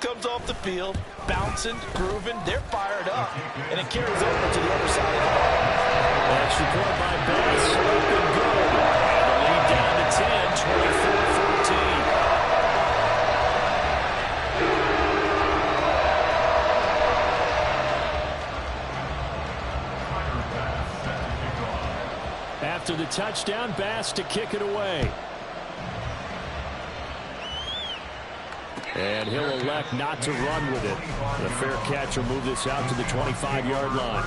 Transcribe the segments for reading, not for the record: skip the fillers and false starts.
comes off the field, bouncing, grooving, they're fired up, and it carries over to the other side of the ball. Extra point by Bass, up and good. And the lead down to 10, 24-14. After the touchdown, Bass to kick it away. And he'll elect not to run with it. And a fair catch will move this out to the 25-yard line.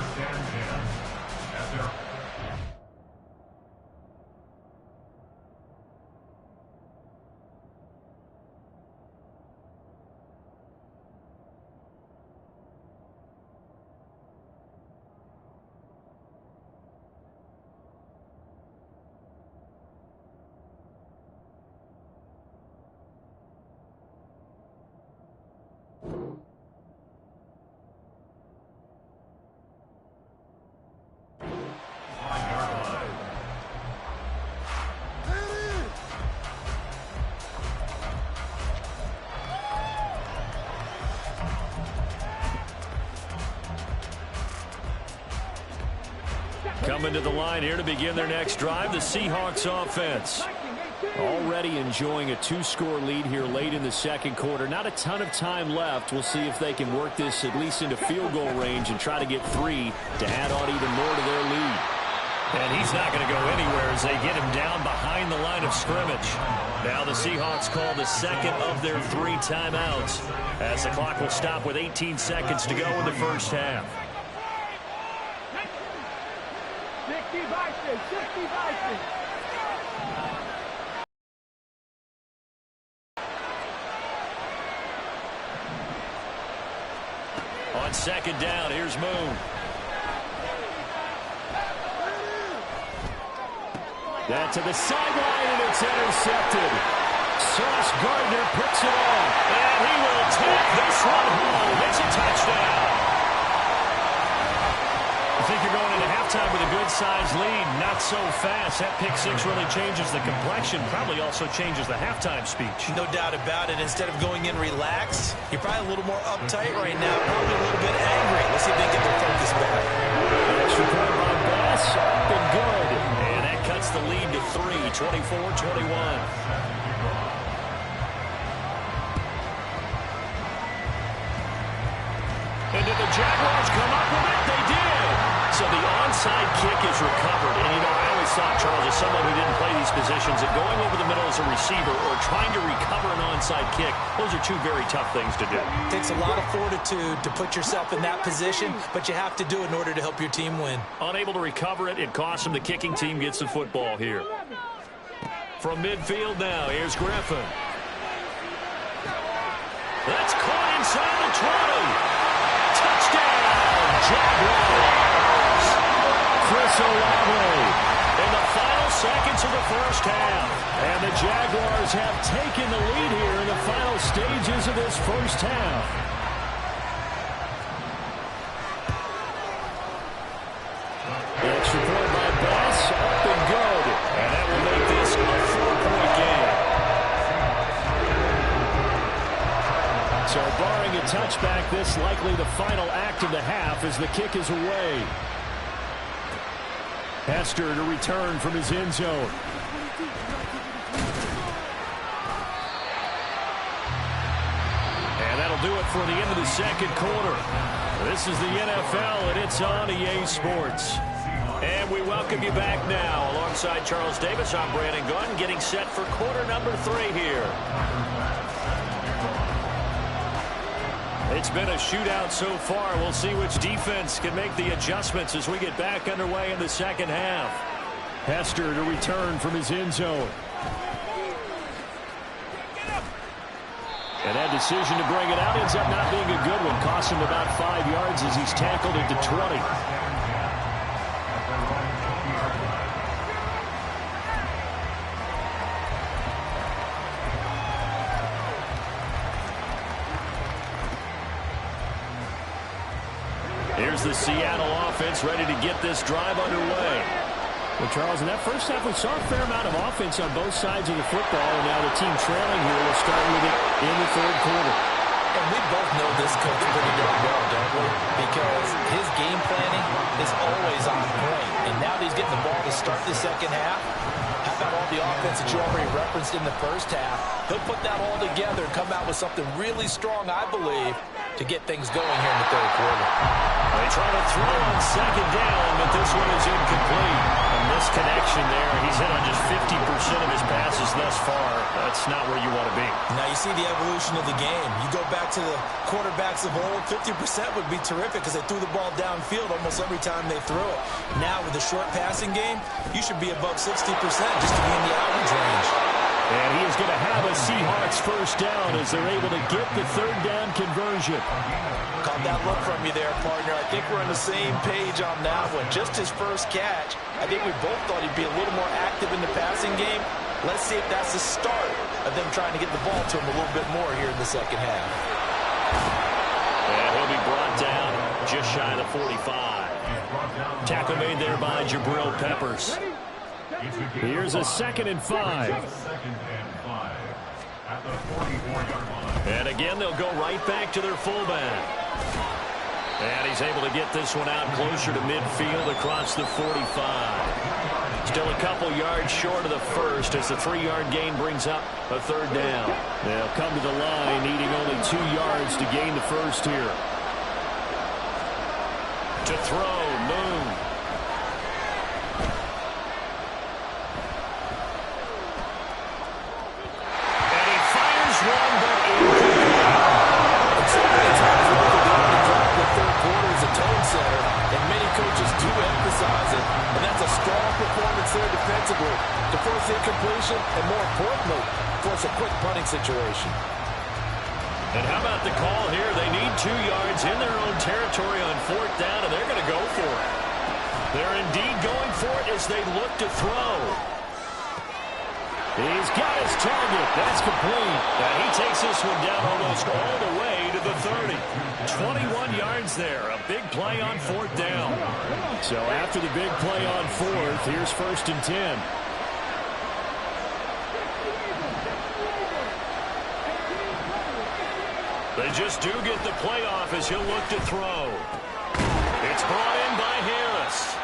Coming to the line here to begin their next drive, the Seahawks offense. Already enjoying a 2-score lead here late in the second quarter. Not a ton of time left. We'll see if they can work this at least into field goal range and try to get 3 to add on even more to their lead. And he's not going to go anywhere as they get him down behind the line of scrimmage. Now the Seahawks call the second of their 3 timeouts as the clock will stop with 18 seconds to go in the first half. On second down, here's Moon. That to the sideline, and it's intercepted. Sauce Gardner picks it off, and he will take this one home. It's a touchdown. I think you're going into halftime with a good-sized lead. Not so fast. That pick six really changes the complexion. Probably also changes the halftime speech. No doubt about it. Instead of going in relaxed, you're probably a little more uptight right now. Probably a little bit angry. Let's see if they get their focus back. Extra point by Bass. Up and good. And that cuts the lead to 3, 24-21. And did the Jaguars come up with it? They did. So the onside kick is recovered. And, you know, I always thought, Charles, as someone who didn't play these positions, that going over the middle as a receiver or trying to recover an onside kick, those are 2 very tough things to do. It takes a lot of fortitude to put yourself in that position, but you have to do it in order to help your team win. Unable to recover it, it costs them. The kicking team gets the football here. From midfield now, here's Griffin. That's caught inside the 20. Touchdown, Jaguars. Chris Olave in the final seconds of the first half. And the Jaguars have taken the lead here in the final stages of this first half. The extra point by Bass, up and good. And that will make this a 4-point game. So barring a touchback, this likely the final act of the half as the kick is away. Hester to return from his end zone. And that'll do it for the end of the second quarter. This is the NFL, and it's on EA Sports. And we welcome you back now. Alongside Charles Davis, I'm Brandon Gunn, getting set for quarter number 3 here. It's been a shootout so far. We'll see which defense can make the adjustments as we get back underway in the second half. Hester to return from his end zone. And that decision to bring it out ends up not being a good one. Cost him about 5 yards as he's tackled at the 20. Here's the Seattle offense ready to get this drive underway. Well, Charles, in that first half, we saw a fair amount of offense on both sides of the football, and now the team trailing here will start with it in the third quarter. And we this coach pretty darn well, don't we? Because his game planning is always on point. And now that he's getting the ball to start the second half, how about all the offense that you already referenced in the first half? He'll put that all together and come out with something really strong, I believe, to get things going here in the third quarter. They try to throw on second down, but this one is incomplete. A misconnection there. He's hit on just 50% of his passes thus far. That's not where you want to be. Now you see the evolution of the game. You go back to the quarterbacks of old, 50% would be terrific because they threw the ball downfield almost every time they threw it. Now with the short passing game, you should be above 60% just to be in the average range. And he is going to have a Seahawks first down as they're able to get the third down conversion. Caught that look from you there, partner. I think we're on the same page on that one. Just his first catch. I think we both thought he'd be a little more active in the passing game. Let's see if that's the start of them trying to get the ball to him a little bit more here in the second half. And he'll be brought down just shy of the 45. Tackle made there by Jabril Peppers. Here's a 2nd and 5. And again, they'll go right back to their fullback. And he's able to get this one out closer to midfield across the 45. Still a couple yards short of the first as the 3-yard gain brings up a third down. They'll come to the line needing only 2 yards to gain the first here. To throw, Moon. Defensively to force incompletion and, more importantly, force a quick punting situation. And how about the call here? They need 2 yards in their own territory on 4th down, and they're going to go for it. They're indeed going for it as they look to throw. He's got his target. That's complete. And he takes this one down almost all the way to the 30. 21 yards there. A big play on 4th down. So after the big play on 4th, here's 1st and 10. They just do get the playoff as he'll look to throw. It's brought in by Harris.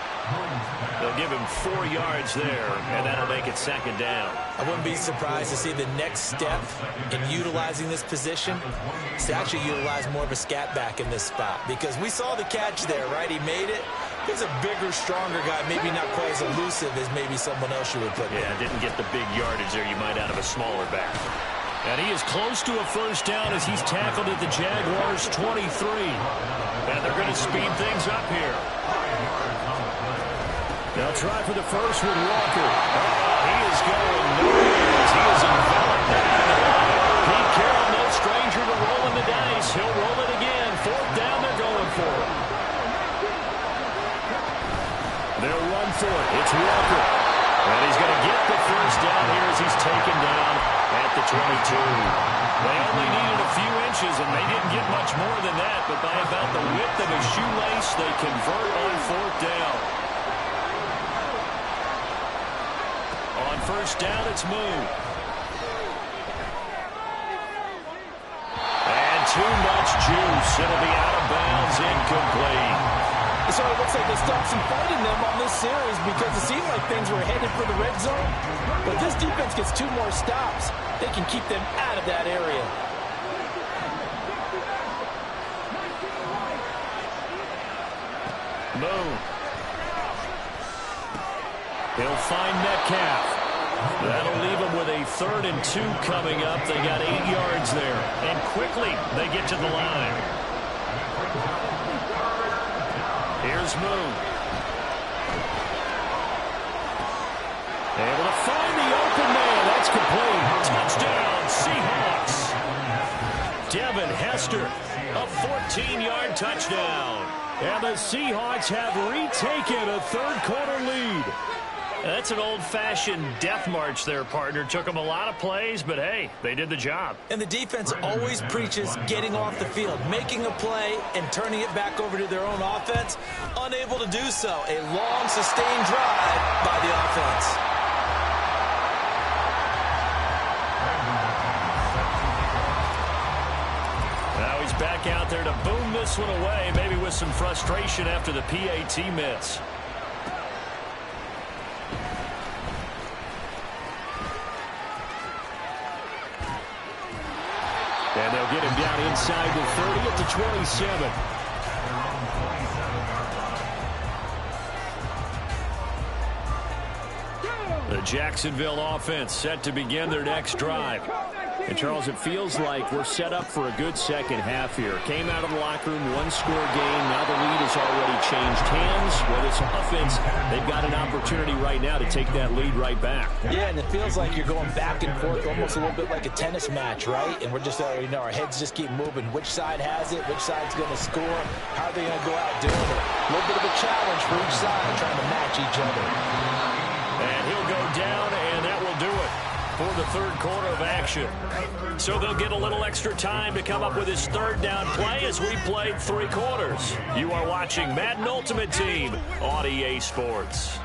They'll give him 4 yards there, and that'll make it 2nd down. I wouldn't be surprised to see the next step in utilizing this position is to actually utilize more of a scat back in this spot, because we saw the catch there, right? He made it. He's a bigger, stronger guy, maybe not quite as elusive as maybe someone else you would put there. Yeah, didn't get the big yardage there you might out of a smaller back. And he is close to a first down as he's tackled at the Jaguars' 23. And they're going to speed things up here. They'll try for the first with Walker. He is going nowhere. He is enveloped there. Pete Carroll, no stranger to rolling the dice. He'll roll it again. 4th down, they're going for it. They'll run for it. It's Walker. And he's going to get the first down here as he's taken down at the 22. They only needed a few inches, and they didn't get much more than that. But by about the width of a shoelace, they convert on 4th down. On 1st down, it's Moon. And too much juice. It'll be out of bounds, incomplete. So it looks like they stopped some fighting them on this series because it seemed like things were headed for the red zone. But this defense gets 2 more stops. They can keep them out of that area. Moon. He'll find Metcalf. That'll leave them with a 3rd and 2 coming up. They got 8 yards there. And quickly, they get to the line. Here's Moon. Able to find the open man. That's complete. Touchdown, Seahawks. Devin Hester, a 14-yard touchdown. And the Seahawks have retaken a 3rd quarter lead. That's an old-fashioned death march there, partner. Took them a lot of plays, but hey, they did the job. And the defense always preaches getting off the field, making a play, and turning it back over to their own offense. Unable to do so. A long, sustained drive by the offense. Now he's back out there to boom this one away, maybe with some frustration after the PAT miss. And they'll get him down inside the 30 at the 27. The Jacksonville offense set to begin their next drive. And, Charles, it feels like we're set up for a good second half here. Came out of the locker room, one-score game. Now the lead has already changed hands. With this offense, they've got an opportunity right now to take that lead right back. Yeah, and it feels like you're going back and forth, almost a little bit like a tennis match, right? And we're just, our heads just keep moving. Which side has it? Which side's going to score? How are they going to go out doing it? A little bit of a challenge for each side, trying to match each other. And he'll go down, and that will do it for the third quarter of action. So they'll get a little extra time to come up with his third down play as we played 3 quarters. You are watching Madden Ultimate Team on EA Sports.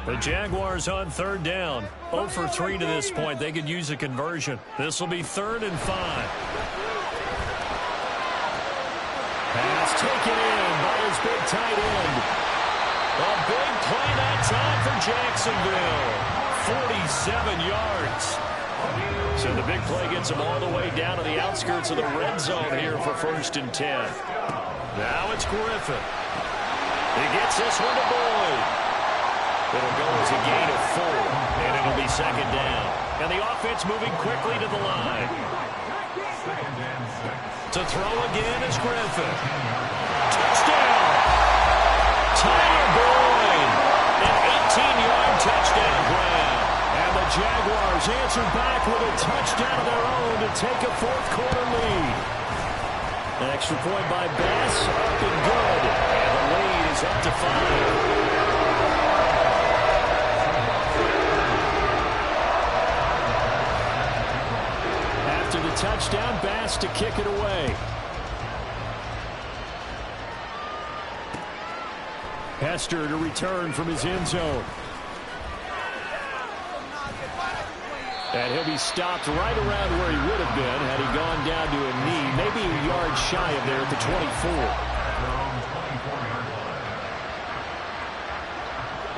The Jaguars on third down. 0 for 3 to this point. They could use a conversion. This will be 3rd and 5. Pass taken in by his big tight end. A big play that time for Jacksonville. 47 yards. So the big play gets him all the way down to the outskirts of the red zone here for 1st and 10. Now it's Griffin. He gets this one to Boyd. It'll go as a gain of 4, and it'll be 2nd down. And the offense moving quickly to the line. To throw again is Griffin. Touchdown! Tyler Boyd, an 18-yard touchdown grab. And the Jaguars answer back with a touchdown of their own to take a 4th quarter lead. An extra point by Bass, up and good. And the lead is up to 5. After the touchdown, Bass to kick it away. Hester to return from his end zone. And he'll be stopped right around where he would have been had he gone down to a knee, maybe a yard shy of there at the 24.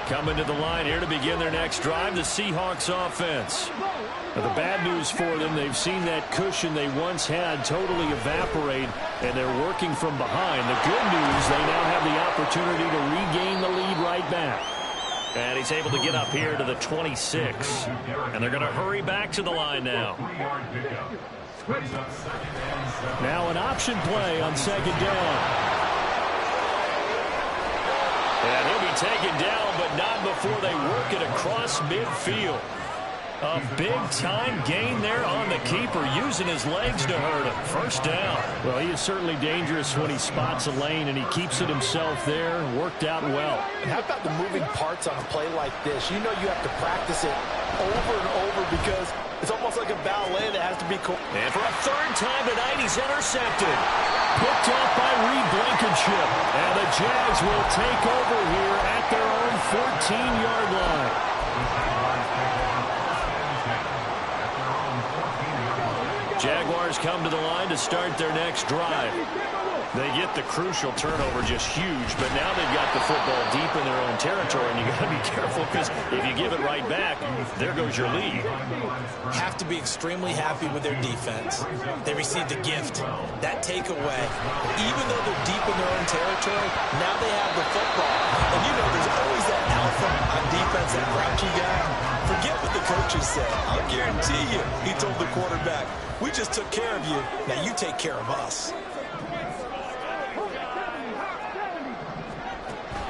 Coming to the line here to begin their next drive, the Seahawks offense. Now, the bad news for them, they've seen that cushion they once had totally evaporate, and they're working from behind. The good news, they now have the opportunity to regain the lead right back. And he's able to get up here to the 26. And they're going to hurry back to the line now. Now an option play on 2nd down. And he'll be taken down, but not before they work it across midfield. A big-time gain there on the keeper, using his legs to hurt him. 1st down. Well, he is certainly dangerous when he spots a lane, and he keeps it himself there. Worked out well. And how about the moving parts on a play like this? You know you have to practice it over and over because it's almost like a ballet that has to be cool. And for a 3rd time tonight, he's intercepted. Picked off by Reed Blankenship. And the Jags will take over here at their own 14-yard line. Jaguars come to the line to start their next drive. They get the crucial turnover, just huge, but now they've got the football deep in their own territory, and you got to be careful because if you give it right back, there goes your lead. Have to be extremely happy with their defense. They received a gift. That takeaway, even though they're deep in their own territory, now they have the football. And you know there's always that alpha on defense, that grouchy guy. Forget what the coaches said. I'll guarantee you, he told the quarterback, we just took care of you. Now you take care of us.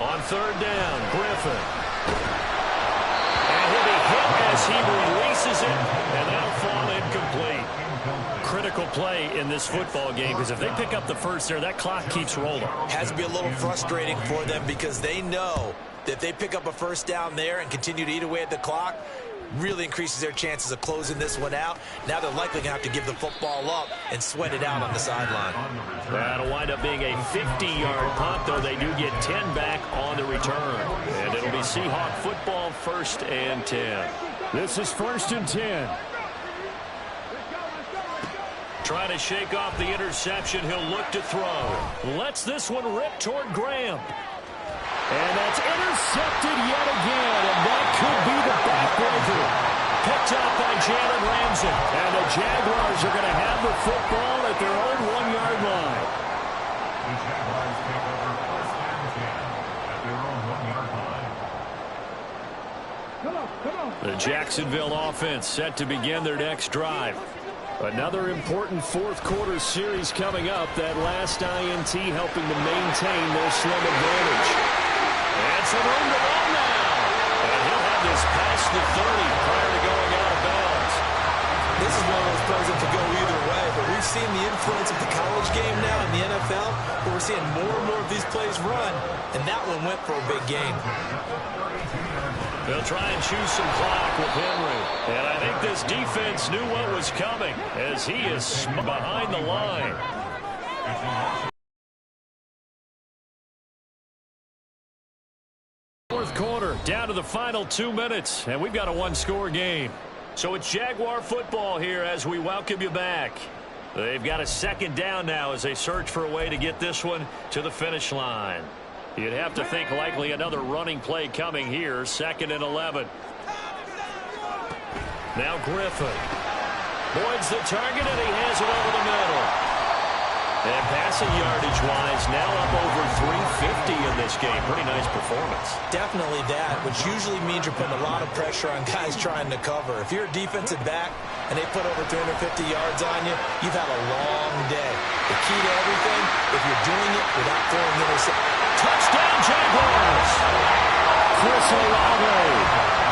On 3rd down, Griffin. And he'll be hit as he releases it, and that'll fall incomplete. Critical play in this football game, because if they pick up the first there, that clock keeps rolling. Has to be a little frustrating for them because they know that if they pick up a 1st down there and continue to eat away at the clock, really increases their chances of closing this one out. Now they're likely going to have to give the football up and sweat it out on the sideline. That'll wind up being a 50-yard punt, though they do get 10 back on the return. And it'll be Seahawk football, 1st and 10. This is 1st and 10. trying to shake off the interception. He'll look to throw. Lets this one rip toward Graham. And that's intercepted yet again, and that could be the backbreaker. Picked up by Jalen Ramsey. And the Jaguars are going to have the football at their own 1-yard line. The Jaguars take over first and 10 at their own 1-yard line. The Jacksonville offense set to begin their next drive. Another important fourth-quarter series coming up. That last INT helping to maintain their slim advantage. And some room to run now. And he'll have this past the 30 prior to going out of bounds. This is one of those plays that could go either way, but we've seen the influence of the college game now in the NFL, where we're seeing more and more of these plays run, and that one went for a big gain. They'll try and choose some clock with Henry. And I think this defense knew what was coming as he is behind the line. Fourth quarter, down to the final 2 minutes, and we've got a one-score game. So it's Jaguar football here as we welcome you back. They've got a second down now as they search for a way to get this one to the finish line. You'd have to think likely another running play coming here, 2nd and 11. Now Griffin. Boyd's the target, and he has it over the middle. And passing yardage-wise, now up over 350 in this game. Pretty nice performance. Definitely that, which usually means you're putting a lot of pressure on guys trying to cover. If you're a defensive back and they put over 350 yards on you, you've had a long day. The key to everything, if you're doing it without throwing interceptions. Touchdown, Jaguars! Chris Olave